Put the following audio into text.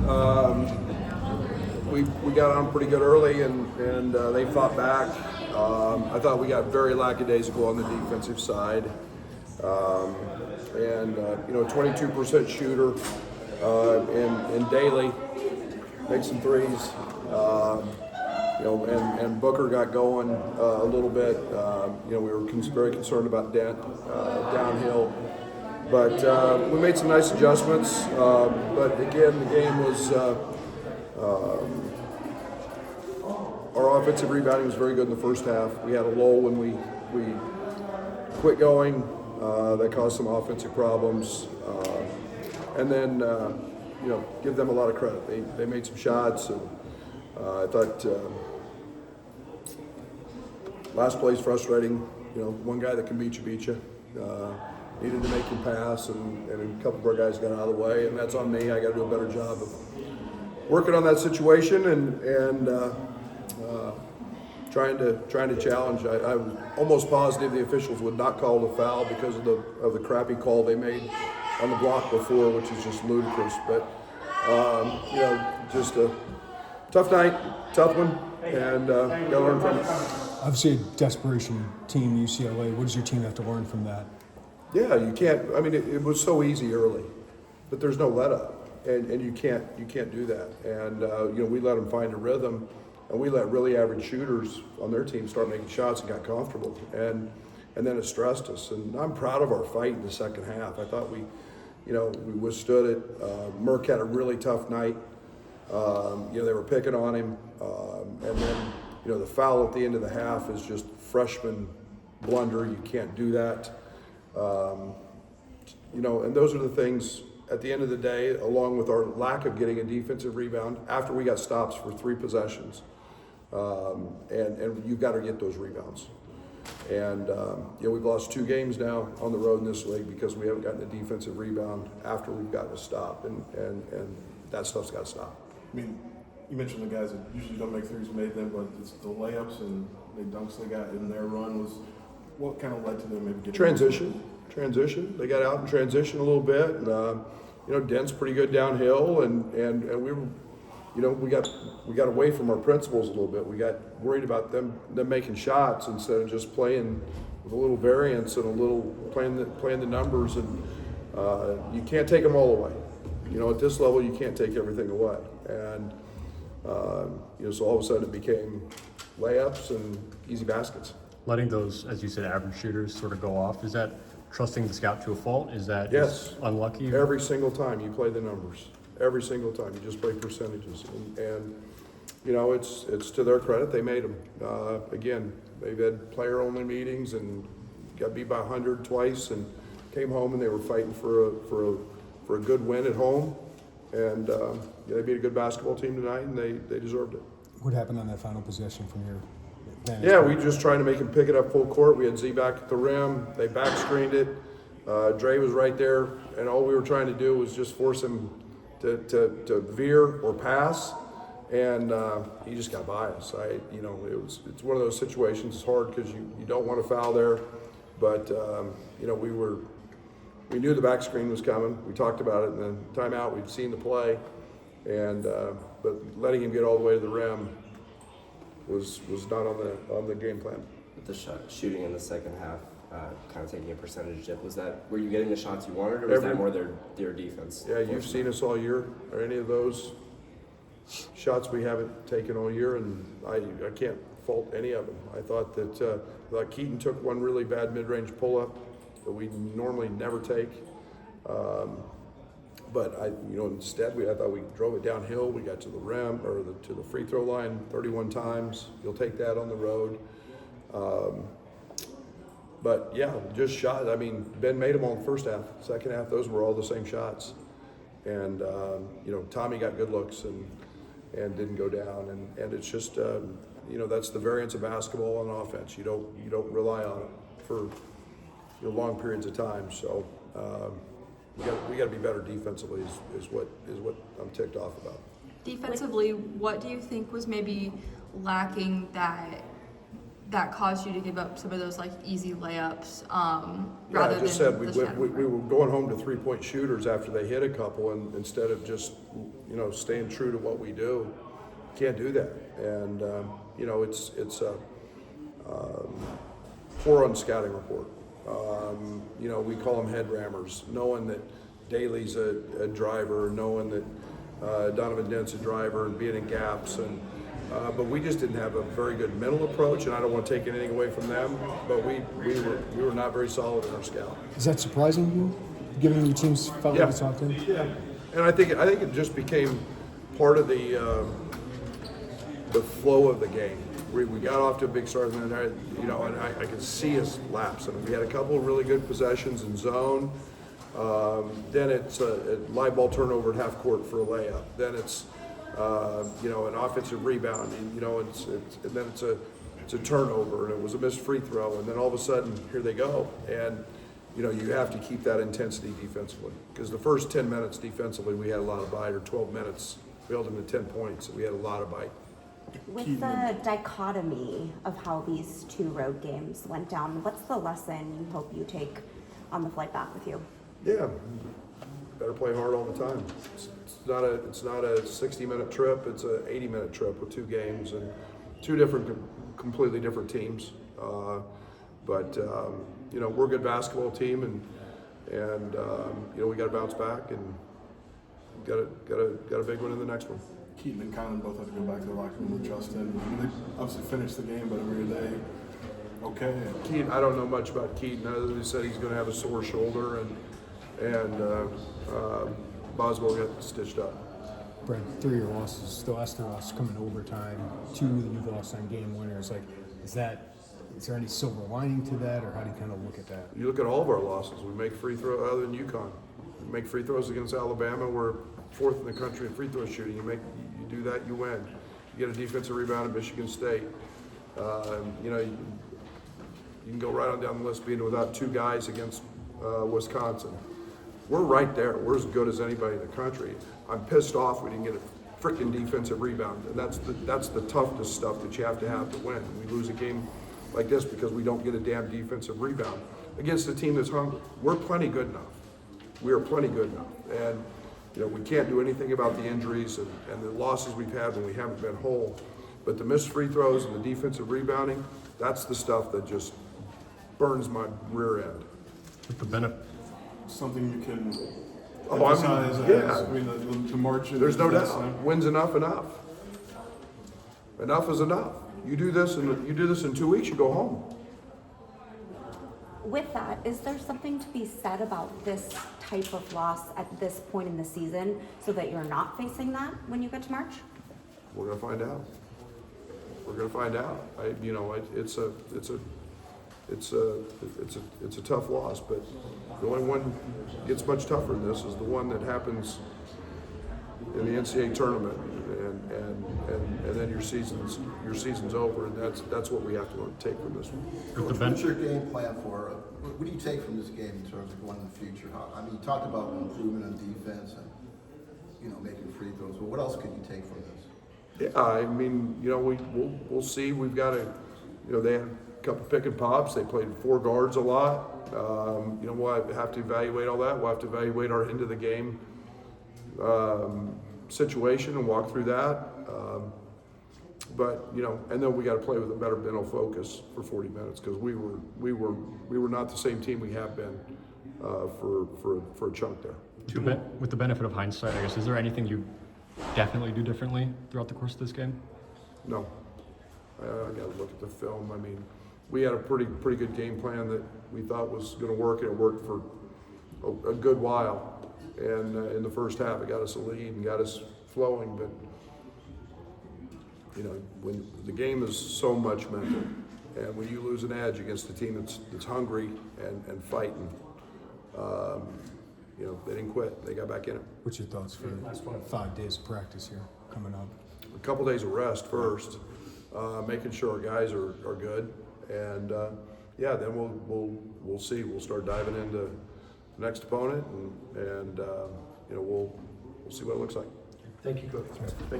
We got on pretty good early, and they fought back. I thought we got very lackadaisical on the defensive side. 22% shooter, and Daly makes some threes. And Booker got going a little bit. We were very concerned about Dent downhill. But we made some nice adjustments. But again, the game was, our offensive rebounding was very good in the first half. We had a lull when we quit going. That caused some offensive problems. And then, give them a lot of credit. They made some shots. And I thought last play's frustrating. One guy that can beat you. Needed to make him pass, and a couple of our guys got out of the way, and that's on me. I got to do a better job of working on that situation and trying to challenge. I was almost positive the officials would not call the foul because of the crappy call they made on the block before, which is just ludicrous. But just a tough night, tough one, and got to learn from it. Obviously, a desperation team, UCLA. What does your team have to learn from that? Yeah, you can't. I mean, it was so easy early, but there's no let up, and you can't do that. And we let them find a rhythm, and we let really average shooters on their team start making shots and got comfortable, and then it stressed us. And I'm proud of our fight in the second half. I thought we withstood it. Merck had a really tough night. They were picking on him, and then the foul at the end of the half is just freshman blunder. You can't do that. And those are the things at the end of the day, along with our lack of getting a defensive rebound after we got stops for 3 possessions. And you've got to get those rebounds. And, we've lost 2 games now on the road in this league because we haven't gotten a defensive rebound after we've gotten a stop. And that stuff's got to stop. I mean, you mentioned the guys that usually don't make threes made them, but it's the layups and the dunks they got in their run was what kind of led to them maybe getting transition. They got out in transition a little bit. Dent's pretty good downhill, and we were, we got away from our principles a little bit. We got worried about them making shots instead of just playing with a little variance and a little playing the numbers. And you can't take them all away. At this level, you can't take everything away. And so all of a sudden it became layups and easy baskets. Letting those, as you said, average shooters sort of go off, is that trusting the scout to a fault? Is that yes, unlucky? Every single time you play the numbers. Every single time you just play percentages. And it's to their credit, they made them. Again, they've had player-only meetings and got beat by 100 twice and came home and they were fighting for a good win at home. And they beat a good basketball team tonight and they deserved it. What happened on that final possession from your vantage Yeah, point? we just trying to make him pick it up full court. We had Z back at the rim. They back screened it. Dre was right there, and all we were trying to do was just force him to veer or pass, and he just got by us. It's one of those situations. It's hard because you don't want to foul there, but we knew the back screen was coming. We talked about it in the timeout. We'd seen the play, and but letting him get all the way to the rim was not on the game plan. With the shooting in the second half, kind of taking a percentage dip, were you getting the shots you wanted, or was that more their defense? Yeah, you've seen us all year. Are any of those shots we haven't taken all year, and I can't fault any of them. I thought that Keaton took one really bad mid-range pull-up that we normally never take. But instead I thought we drove it downhill. We got to the rim or to the free throw line 31 times. You'll take that on the road. But yeah, just shot. I mean, Ben made them all in the first half. Second half, those were all the same shots. And Tommy got good looks and didn't go down. And it's just that's the variance of basketball on offense. You don't rely on it for long periods of time. So. We got to be better defensively is what I'm ticked off about. Defensively, what do you think was maybe lacking that caused you to give up some of those easy layups? Rather I just than said we were going home to 3-point shooters after they hit a couple, and instead of just staying true to what we do. Can't do that. And, it's poor on scouting report. We call them head rammers, knowing that Daly's a driver, knowing that Donovan Dent's a driver, and being in gaps. But we just didn't have a very good mental approach, and I don't want to take anything away from them, but we were not very solid in our scout. Is that surprising to you, given your team's felt like it's locked in? Yeah, and I think it just became part of the flow of the game. We got off to a big start, and I could see us lapse. We had a couple of really good possessions in zone. Then it's a live ball turnover at half court for a layup. Then it's an offensive rebound. And then it's a turnover, and it was a missed free throw. And then all of a sudden, here they go. And you have to keep that intensity defensively, because the first 10 minutes defensively we had a lot of bite, or 12 minutes we held them to 10 points. We had a lot of bite. With the dichotomy of how these two road games went down, what's the lesson you hope you take on the flight back with you? Yeah, better play hard all the time. It's not a 60-minute trip. It's an 80-minute trip with two games and two completely different teams. But we're a good basketball team, and we got to bounce back and got a big one in the next one. Keaton and Conlon both have to go back to the locker room with Justin. They obviously finished the game, but are they okay? Keaton, I don't know much about Keaton, other than he said he's going to have a sore shoulder, and Boswell got stitched up. Brad, 3 of your losses, the last 3 losses come in overtime, 2 that you've lost on game winners. Is there any silver lining to that, or how do you kind of look at that? You look at all of our losses. We make free throws, other than UConn. We make free throws against Alabama. We're 4th in the country in free throw shooting. You do that, you win. You get a defensive rebound at Michigan State. You can go right on down the list, being without 2 guys against Wisconsin. We're right there. We're as good as anybody in the country. I'm pissed off we didn't get a freaking defensive rebound, and that's the toughest stuff that you have to win. We lose a game like this because we don't get a damn defensive rebound against a team that's hungry. We're plenty good enough. We are plenty good enough, and we can't do anything about the injuries and the losses we've had when we haven't been whole. But the missed free throws and the defensive rebounding, that's the stuff that just burns my rear end. With the benefit. Something you can Oh, emphasize yeah. the march. There's no doubt. When's enough? Enough is enough. You do this in 2 weeks, you go home. With that, is there something to be said about this type of loss at this point in the season, so that you're not facing that when you get to March? We're gonna find out. It's a tough loss, but the only one that gets much tougher than this is the one that happens in the NCAA tournament, and then your season's over, and that's what we have to take from this one. With the What's your game plan for? What do you take from this game in terms of going in the future? You talked about improvement on defense and making free throws, but what else could you take from this? Yeah, we'll see. We've got they had a couple pick and pops. They played 4 guards a lot. We'll have to evaluate all that. We'll have to evaluate our end of the game situation and walk through that. And then we got to play with a better mental focus for 40 minutes, because we were not the same team we have been for a chunk there. With the benefit of hindsight, I guess, is there anything you definitely do differently throughout the course of this game? No, I got to look at the film. We had a pretty good game plan that we thought was going to work, and it worked for a good while. And in the first half, it got us a lead and got us flowing. But when the game is so much mental, and when you lose an edge against a team that's hungry and fighting, they didn't quit. They got back in it. What's your thoughts for 5 days of practice here coming up? A couple days of rest first, making sure our guys are good, and then we'll see. We'll start diving into the next opponent, and we'll see what it looks like. Thank you, Coach.